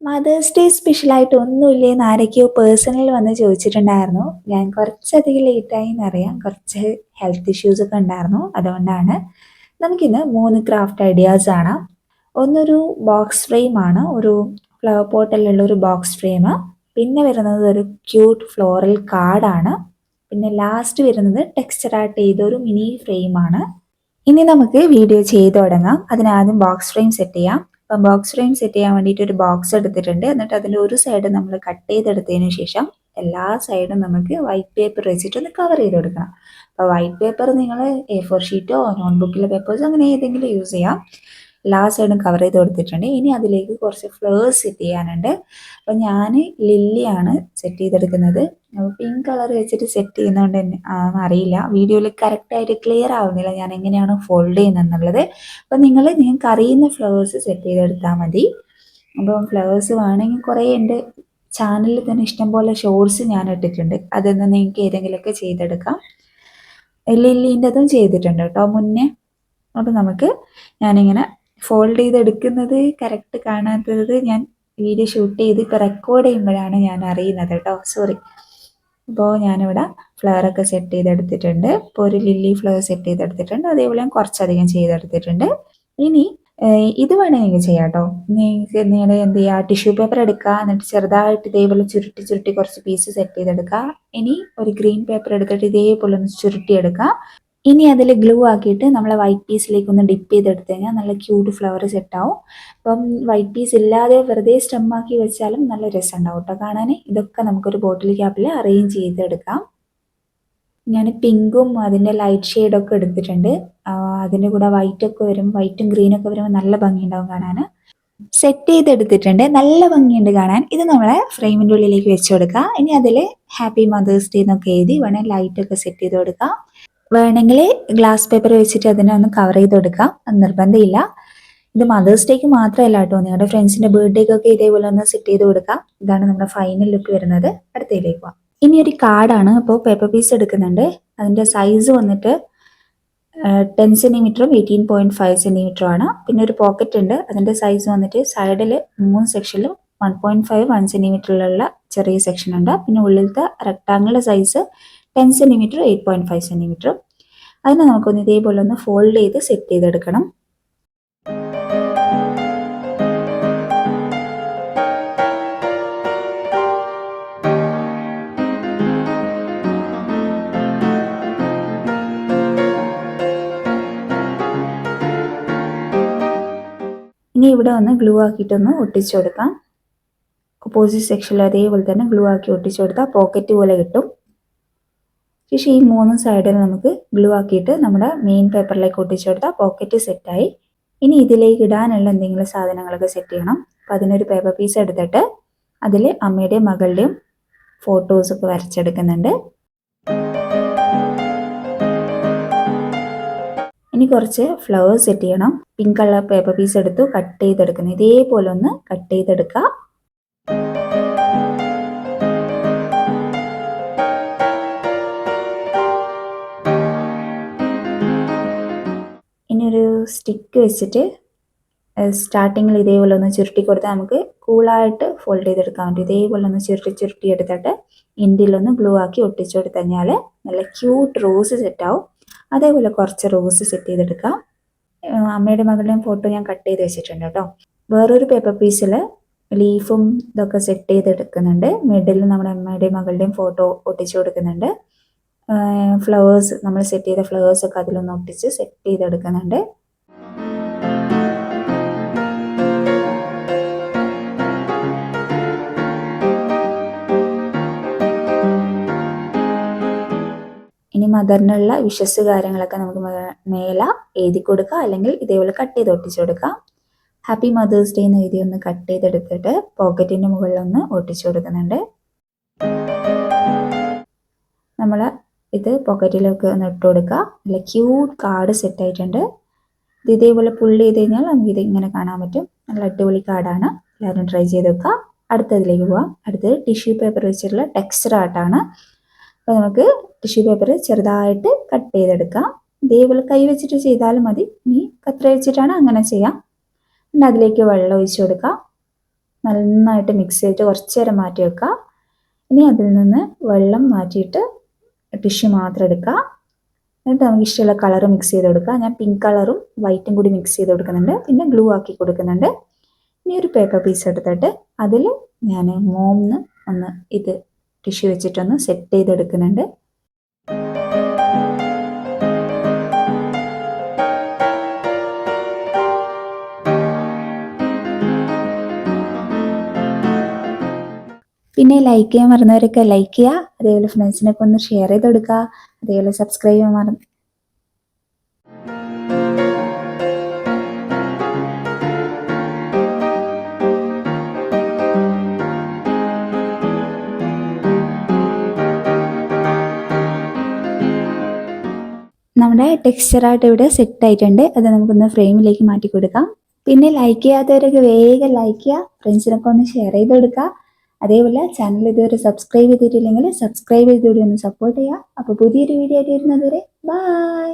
Mothers day സ്പെഷ്യലായിട്ട് ഒന്നുമില്ലേന്ന് ആരൊക്കെയോ personal വന്ന് ചോദിച്ചിട്ടുണ്ടായിരുന്നു. ഞാൻ കുറച്ചധികം ലേറ്റായി എന്നറിയാം. കുറച്ച് ഹെൽത്ത് ഇഷ്യൂസ് ഒക്കെ ഉണ്ടായിരുന്നു. അതുകൊണ്ടാണ്. നമുക്കിന്ന് 3 ക്രാഫ്റ്റ് ഐഡിയാസ് ആണ്. ഒന്നൊരു ബോക്സ് ഫ്രെയിം ആണ്. ഒരു ഫ്ലവർ പോട്ടിലുള്ള ഒരു ബോക്സ് ഫ്രെയിം. പിന്നെ വരുന്നത് ഒരു ക്യൂട്ട് ഫ്ലോറൽ കാർഡാണ്. പിന്നെ ലാസ്റ്റ് വരുന്നത് ടെക്സ്ചർ ആർട്ട് ചെയ്ത ഒരു മിനി ഫ്രെയിം ആണ്. ഇനി നമുക്ക് വീഡിയോ ചെയ്ത് തുടങ്ങാം. അതിനാദ്യം ബോക്സ് ഫ്രെയിം സെറ്റ് ചെയ്യാം. അപ്പം ബോക്സ് ഫ്രെയിം സെറ്റ് ചെയ്യാൻ വേണ്ടിയിട്ട് ഒരു ബോക്സ് എടുത്തിട്ടുണ്ട്. എന്നിട്ട് അതിൻ്റെ ഒരു സൈഡ് നമ്മൾ കട്ട് ചെയ്തെടുത്തതിന് ശേഷം എല്ലാ സൈഡും നമുക്ക് വൈറ്റ് പേപ്പർ വെച്ചിട്ട് ഒന്ന് കവർ ചെയ്ത് കൊടുക്കണം. അപ്പോൾ വൈറ്റ് പേപ്പർ നിങ്ങൾ A4 ഷീറ്റോ നോട്ട്ബുക്കിലെ പേപ്പേഴ്സോ അങ്ങനെ ഏതെങ്കിലും യൂസ് ചെയ്യാം. എല്ലാ സൈഡും കവർ ചെയ്ത് കൊടുത്തിട്ടുണ്ട്. ഇനി അതിലേക്ക് കുറച്ച് ഫ്ലവേഴ്സ് സെറ്റ് ചെയ്യാനുണ്ട്. അപ്പോൾ ഞാൻ ലില്ലിയാണ് സെറ്റ് ചെയ്തെടുക്കുന്നത്. അപ്പോൾ പിങ്ക് കളർ വെച്ചിട്ട് സെറ്റ് ചെയ്യുന്നതുകൊണ്ട് തന്നെ അറിയില്ല, വീഡിയോയിൽ കറക്റ്റായിട്ട് ക്ലിയർ ആവുന്നില്ല ഞാൻ എങ്ങനെയാണ് ഫോൾഡ് ചെയ്യുന്നതെന്നുള്ളത്. അപ്പോൾ നിങ്ങൾക്ക് അറിയുന്ന ഫ്ലവേഴ്സ് സെറ്റ് ചെയ്തെടുത്താൽ മതി. അപ്പോൾ ഫ്ലവേഴ്സ് വേണമെങ്കിൽ കുറേ എൻ്റെ ചാനലിൽ തന്നെ ഇഷ്ടംപോലെ ഷോർട്സ് ഞാൻ ഇട്ടിട്ടുണ്ട്. അതൊന്ന് നിങ്ങൾക്ക് ഏതെങ്കിലുമൊക്കെ ചെയ്തെടുക്കാം. ലില്ലിൻ്റെതും ചെയ്തിട്ടുണ്ട് കേട്ടോ മുന്നേ. അപ്പോൾ ഞാനിങ്ങനെ ഫോൾഡ് ചെയ്തെടുക്കുന്നത് കറക്റ്റ് കാണാത്തത് ഞാൻ വീഡിയോ ഷൂട്ട് ചെയ്ത് ഇപ്പോൾ റെക്കോർഡ് ചെയ്യുമ്പോഴാണ് ഞാൻ അറിയുന്നത് കേട്ടോ, സോറി. അപ്പോൾ ഞാനിവിടെ ഫ്ലവറൊക്കെ സെറ്റ് ചെയ്തെടുത്തിട്ടുണ്ട്. ഇപ്പോൾ ഒരു ലില്ലി ഫ്ലവർ സെറ്റ് ചെയ്തെടുത്തിട്ടുണ്ട്. അതേപോലെ ഞാൻ കുറച്ചധികം ചെയ്തെടുത്തിട്ടുണ്ട്. ഇനി ഇത് വേണമെങ്കിൽ ചെയ്യാം കേട്ടോ. നിങ്ങൾ എന്ത് ചെയ്യുക, ടിഷ്യൂ പേപ്പർ എടുക്കുക, എന്നിട്ട് ചെറുതായിട്ട് ഇതേപോലെ ചുരുട്ടി ചുരുട്ടി കുറച്ച് പീസ് സെറ്റ് ചെയ്തെടുക്കുക. ഇനി ഒരു ഗ്രീൻ പേപ്പർ എടുത്തിട്ട് ഇതേപോലെ ഒന്ന് ചുരുട്ടിയെടുക്കുക. ഇനി അതിൽ ഗ്ലൂ ആക്കിയിട്ട് നമ്മൾ വൈറ്റ് പീസിലേക്ക് ഒന്ന് ഡിപ്പ് ചെയ്തെടുത്ത് കഴിഞ്ഞാൽ നല്ല ക്യൂട്ട് ഫ്ലവർ സെറ്റ് ആവും. അപ്പം വൈറ്റ് പീസ് ഇല്ലാതെ വെറുതെ സ്റ്റെമ്മാക്കി വെച്ചാലും നല്ല രസം ഉണ്ടാവും കേട്ടോ കാണാൻ. ഇതൊക്കെ നമുക്കൊരു ബോട്ടിൽ ക്യാപ്പിൽ അറേഞ്ച് ചെയ്തെടുക്കാം. ഞാൻ പിങ്കും അതിൻ്റെ ലൈറ്റ് ഷെയ്ഡൊക്കെ എടുത്തിട്ടുണ്ട്. അതിൻ്റെ കൂടെ വൈറ്റും ഗ്രീനൊക്കെ വരുമ്പോൾ നല്ല ഭംഗിയുണ്ടാവും കാണാൻ. സെറ്റ് ചെയ്തെടുത്തിട്ടുണ്ട്, നല്ല ഭംഗിയുണ്ട് കാണാൻ. ഇത് നമ്മളെ ഫ്രെയിമിൻ്റെ ഉള്ളിലേക്ക് വെച്ച് കൊടുക്കുക. ഇനി അതിൽ ഹാപ്പി മദേഴ്സ് ഡേ എന്നൊക്കെ എഴുതി വേണേൽ ലൈറ്റൊക്കെ സെറ്റ് ചെയ്ത് കൊടുക്കാം. വേണമെങ്കിൽ ഗ്ലാസ് പേപ്പർ വെച്ചിട്ട് അതിനെ ഒന്ന് കവർ ചെയ്ത് കൊടുക്കാം, അത് നിർബന്ധമില്ല. ഇത് മദേഴ്സ് ഡേക്ക് മാത്രമല്ല കേട്ടോ, നിങ്ങളുടെ ഫ്രണ്ട്സിൻ്റെ ബർത്ത്ഡേക്കൊക്കെ ഇതേപോലെ ഒന്ന് സെറ്റ് ചെയ്ത് കൊടുക്കാം. ഇതാണ് നമ്മുടെ ഫൈനൽ ലുക്ക് വരുന്നത്. അടുത്തതിലേക്ക് പോവാം. ഇനി ഒരു കാർഡാണ്. അപ്പോൾ പേപ്പർ പീസ് എടുക്കുന്നുണ്ട്. അതിൻ്റെ സൈസ് വന്നിട്ട് 10 സെൻറ്റിമീറ്ററും 18.5 സെൻറ്റിമീറ്ററും ആണ്. പിന്നെ ഒരു പോക്കറ്റ് ഉണ്ട്. അതിൻ്റെ സൈസ് വന്നിട്ട് സൈഡിൽ 3 സെക്ഷനിലും 1.5 സെൻറ്റിമീറ്ററിലുള്ള ചെറിയ സെക്ഷൻ ഉണ്ട്. പിന്നെ ഉള്ളിലത്തെ റെക്ടാങ്കിളിൻ്റെ സൈസ് 10 സെൻറ്റിമീറ്റർ 8.5 സെൻറ്റിമീറ്ററും. അതിനെ നമുക്കൊന്ന് ഇതേപോലെ ഒന്ന് ഫോൾഡ് ചെയ്ത് സെറ്റ് ചെയ്തെടുക്കണം. ഇനി ഇവിടെ ഒന്ന് ഗ്ലൂ ആക്കിയിട്ടൊന്ന് ഒട്ടിച്ചു കൊടുക്കാം. ഓപ്പോസിറ്റ് സെക്ഷനിൽ അതേപോലെ തന്നെ ഗ്ലൂ ആക്കി ഒട്ടിച്ചു കൊടുത്താൽ പോക്കറ്റ് പോലെ കിട്ടും. ശേഷം ഈ 3 സൈഡിൽ നമുക്ക് ഗ്ലൂ ആക്കിയിട്ട് നമ്മുടെ മെയിൻ പേപ്പറിലേക്ക് ഒട്ടിച്ചു കൊടുത്താൽ പോക്കറ്റ് സെറ്റായി. ഇനി ഇതിലേക്ക് ഇടാനുള്ള എന്തെങ്കിലും സാധനങ്ങളൊക്കെ സെറ്റ് ചെയ്യണം. അപ്പോൾ അതിനൊരു പേപ്പർ പീസ് എടുത്തിട്ട് അതിൽ അമ്മയുടെയും മകളുടെയും ഫോട്ടോസൊക്കെ വരച്ചെടുക്കുന്നുണ്ട്. ഇനി കുറച്ച് ഫ്ലവേഴ്സ് സെറ്റ് ചെയ്യണം. പിങ്ക് കളർ പേപ്പർ പീസ് എടുത്തു കട്ട് ചെയ്തെടുക്കുന്നു. ഇതേപോലെ ഒന്ന് കട്ട് ചെയ്തെടുക്കുക. ഇനി ഒരു സ്റ്റിക്ക് വെച്ചിട്ട് സ്റ്റാർട്ടിങ്ങിൽ ഇതേപോലെ ഒന്ന് ചുരുട്ടി കൊടുത്താൽ നമുക്ക് കൂളായിട്ട് ഫോൾഡ് ചെയ്തെടുക്കാൻ പറ്റും. ഇതേപോലെ ഒന്ന് ചുരുട്ടി എടുത്തിട്ട് എൻഡിലൊന്ന് ഗ്ലൂ ആക്കി ഒട്ടിച്ചു കൊടുത്തു കഴിഞ്ഞാൽ നല്ല ക്യൂട്ട് റോസ് സെറ്റാവും. അതേപോലെ കുറച്ച് റോസ് സെറ്റ് ചെയ്തെടുക്കാം. അമ്മയുടെ മകളുടെയും ഫോട്ടോ ഞാൻ കട്ട് ചെയ്ത് വെച്ചിട്ടുണ്ട് കേട്ടോ. വേറൊരു പേപ്പർ പീസിൽ ലീഫും ഇതൊക്കെ സെറ്റ് ചെയ്തെടുക്കുന്നുണ്ട്. മിഡിൽ നമ്മുടെ അമ്മയുടെയും മകളുടെയും ഫോട്ടോ ഒട്ടിച്ചു കൊടുക്കുന്നുണ്ട്. ഫ്ലവേഴ്സ് നമ്മൾ സെറ്റ് ചെയ്ത ഫ്ലവേഴ്സൊക്കെ അതിലൊന്ന് ഒട്ടിച്ച് സെറ്റ് ചെയ്തെടുക്കുന്നുണ്ട്. ഇനി മദറിനുള്ള വിഷസ് കാര്യങ്ങളൊക്കെ നമുക്ക് മേലെ എഴുതി കൊടുക്കുക, അല്ലെങ്കിൽ ഇതേപോലെ കട്ട് ചെയ്ത് ഒട്ടിച്ചു കൊടുക്കാം. ഹാപ്പി മദേഴ്സ് ഡേ എന്ന് എഴുതി ഒന്ന് കട്ട് ചെയ്തെടുത്തിട്ട് പോക്കറ്റിൻ്റെ മുകളിലൊന്ന് ഒട്ടിച്ചു കൊടുക്കുന്നുണ്ട്. നമ്മൾ ഇത് പോക്കറ്റിലൊക്കെ ഒന്ന് ഇട്ട് കൊടുക്കുക. നല്ല ക്യൂട്ട് കാർഡ് സെറ്റ് ആയിട്ടുണ്ട്. ഇത് ഇതേപോലെ പുള്ളി ചെയ്ത് കഴിഞ്ഞാൽ നമുക്കിത് ഇങ്ങനെ കാണാൻ പറ്റും. നല്ല അടിപൊളി കാർഡാണ്. എല്ലാവരും ട്രൈ ചെയ്ത് വെക്കുക. അടുത്തതിലേക്ക് പോവാം. അടുത്തത് ടിഷ്യൂ പേപ്പർ വെച്ചിട്ടുള്ള ടെക്സ്ചർ ആർട്ടാണ്. അപ്പോൾ നമുക്ക് ടിഷ്യൂ പേപ്പർ ചെറുതായിട്ട് കട്ട് ചെയ്തെടുക്കാം. ഇതേപോലെ കൈ വെച്ചിട്ട് ചെയ്താലും മതി. ഇനി കത്രിക വെച്ചിട്ടാണ് അങ്ങനെ ചെയ്യാം. പിന്നെ അതിലേക്ക് വെള്ളം ഒഴിച്ചു കൊടുക്കാം. നന്നായിട്ട് മിക്സ് ചെയ്തിട്ട് കുറച്ച് നേരം മാറ്റി വെക്കുക. ഇനി അതിൽ നിന്ന് വെള്ളം മാറ്റിയിട്ട് ടിഷ്യൂ മാത്രം എടുക്കുക. എന്നിട്ട് നമുക്ക് ഇഷ്ടമുള്ള കളർ മിക്സ് ചെയ്ത് കൊടുക്കുക. ഞാൻ പിങ്ക് കളറും വൈറ്റും കൂടി മിക്സ് ചെയ്ത് കൊടുക്കുന്നുണ്ട്. പിന്നെ ഗ്ലൂ ആക്കി കൊടുക്കുന്നുണ്ട്. ഇനി ഒരു പേപ്പർ പീസ് എടുത്തിട്ട് അതിൽ ഞാൻ മോംന്ന് ഒന്ന് ഇത് ടിഷ്യൂ വെച്ചിട്ടൊന്ന് സെറ്റ് ചെയ്തെടുക്കുന്നുണ്ട്. പിന്നെ ലൈക്ക് ചെയ്യാൻ മറന്നവരൊക്കെ ലൈക്ക് ചെയ്യുക. അതേപോലെ ഫ്രണ്ട്സിനൊക്കെ ഒന്ന് ഷെയർ ചെയ്ത് കൊടുക്കുക. അതേപോലെ സബ്സ്ക്രൈബ് ചെയ്യാൻ നമ്മുടെ ടെക്സ്ചറായിട്ട് ഇവിടെ സെറ്റ് ആയിട്ടുണ്ട്. അത് നമുക്കൊന്ന് ഫ്രെയിമിലേക്ക് മാറ്റി കൊടുക്കാം. പിന്നെ ലൈക്ക് ചെയ്യാത്തവരൊക്കെ വേഗം ലൈക്ക് ചെയ്യുക. ഫ്രണ്ട്സിനൊക്കെ ഒന്ന് ഷെയർ ചെയ്ത് കൊടുക്കുക. അതേപോലെ ചാനൽ ഇതുവരെ സബ്സ്ക്രൈബ് ചെയ്തിട്ടില്ലെങ്കിൽ സബ്സ്ക്രൈബ് ചെയ്തുകൂടി ഒന്ന് സപ്പോർട്ട് ചെയ്യുക. അപ്പോൾ പുതിയൊരു വീഡിയോ ആയിട്ട് വരുന്നത് വരെ ബൈ.